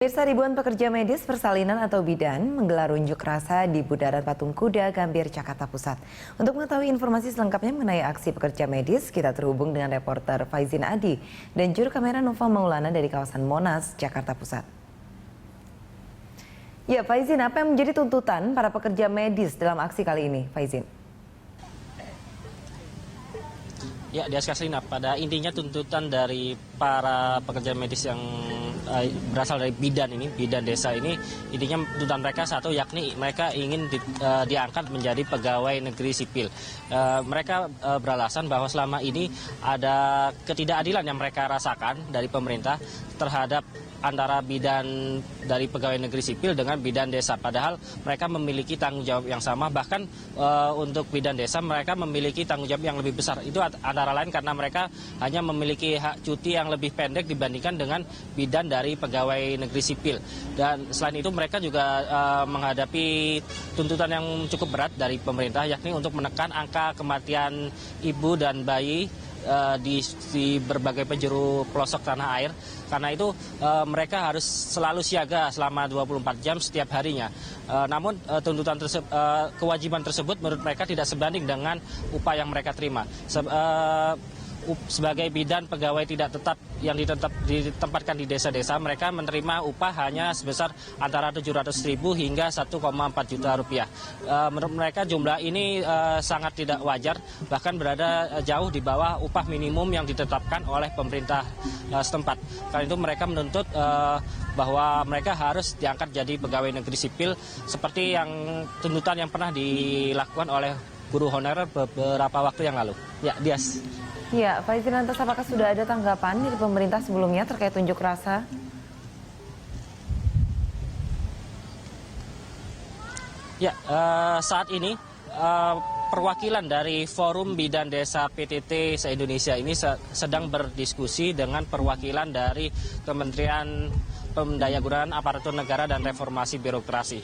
Pemirsa, ribuan pekerja medis persalinan atau bidan menggelar unjuk rasa di Bundaran Patung Kuda, Gambir, Jakarta Pusat. Untuk mengetahui informasi selengkapnya mengenai aksi pekerja medis, kita terhubung dengan reporter Faizin Adi dan juru kamera Nova Maulana dari kawasan Monas, Jakarta Pusat. Ya, Faizin, apa yang menjadi tuntutan para pekerja medis dalam aksi kali ini, Faizin? Ya, Dias-Kaslina, pada intinya tuntutan dari para pekerja medis yang berasal dari bidan desa ini, intinya tuntutan mereka satu, yakni mereka ingin diangkat menjadi pegawai negeri sipil. Mereka beralasan bahwa selama ini ada ketidakadilan yang mereka rasakan dari pemerintah terhadap antara bidan dari pegawai negeri sipil dengan bidan desa. Padahal mereka memiliki tanggung jawab yang sama, bahkan untuk bidan desa mereka memiliki tanggung jawab yang lebih besar. Itu antara lain karena mereka hanya memiliki hak cuti yang lebih pendek dibandingkan dengan bidan dari pegawai negeri sipil. Dan selain itu mereka juga menghadapi tuntutan yang cukup berat dari pemerintah, yakni untuk menekan angka kematian ibu dan bayi di berbagai penjuru pelosok tanah air. Karena itu mereka harus selalu siaga selama 24 jam setiap harinya. Namun kewajiban tersebut menurut mereka tidak sebanding dengan upah yang mereka terima. Sebagai bidan pegawai tidak tetap yang ditempatkan di desa-desa, mereka menerima upah hanya sebesar antara 700.000 hingga 1,4 juta rupiah. Menurut mereka jumlah ini sangat tidak wajar, bahkan berada jauh di bawah upah minimum yang ditetapkan oleh pemerintah setempat. Karena itu mereka menuntut bahwa mereka harus diangkat jadi pegawai negeri sipil seperti yang tuntutan yang pernah dilakukan oleh guru honorer beberapa waktu yang lalu. Ya, Dias. Ya, Faizin, lantas apakah sudah ada tanggapan dari pemerintah sebelumnya terkait unjuk rasa? Ya, saat ini perwakilan dari Forum Bidan Desa PTT se-Indonesia ini sedang berdiskusi dengan perwakilan dari Kementerian Pemberdayaan Aparatur Negara dan Reformasi Birokrasi.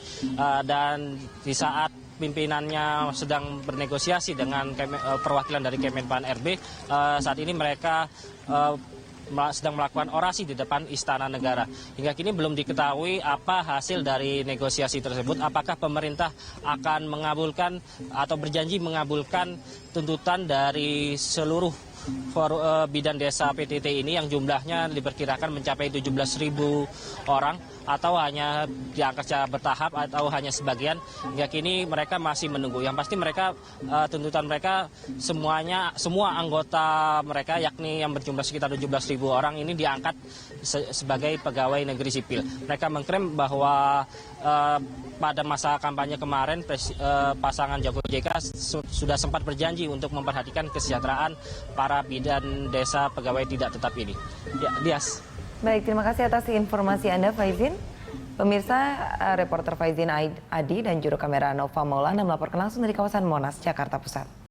Dan di saat pimpinannya sedang bernegosiasi dengan perwakilan dari Kemenpan RB, saat ini mereka sedang melakukan orasi di depan Istana Negara. Hingga kini belum diketahui apa hasil dari negosiasi tersebut. Apakah pemerintah akan mengabulkan atau berjanji mengabulkan tuntutan dari seluruh bidan desa PTT ini yang jumlahnya diperkirakan mencapai 17.000 orang, atau hanya diangkat secara bertahap atau hanya sebagian. Hingga kini mereka masih menunggu. Yang pasti mereka tuntutan mereka semua anggota mereka, yakni yang berjumlah sekitar 17.000 orang ini diangkat sebagai pegawai negeri sipil. Mereka mengklaim bahwa pada masa kampanye kemarin pasangan Jokowi JK sudah sempat berjanji untuk memperhatikan kesejahteraan para bidan desa pegawai tidak tetap ini. Ya, Dias. Baik, terima kasih atas informasi Anda, Faizin. Pemirsa, reporter Faizin Adi dan juru kamera Nova Maulana melaporkan langsung dari kawasan Monas, Jakarta Pusat.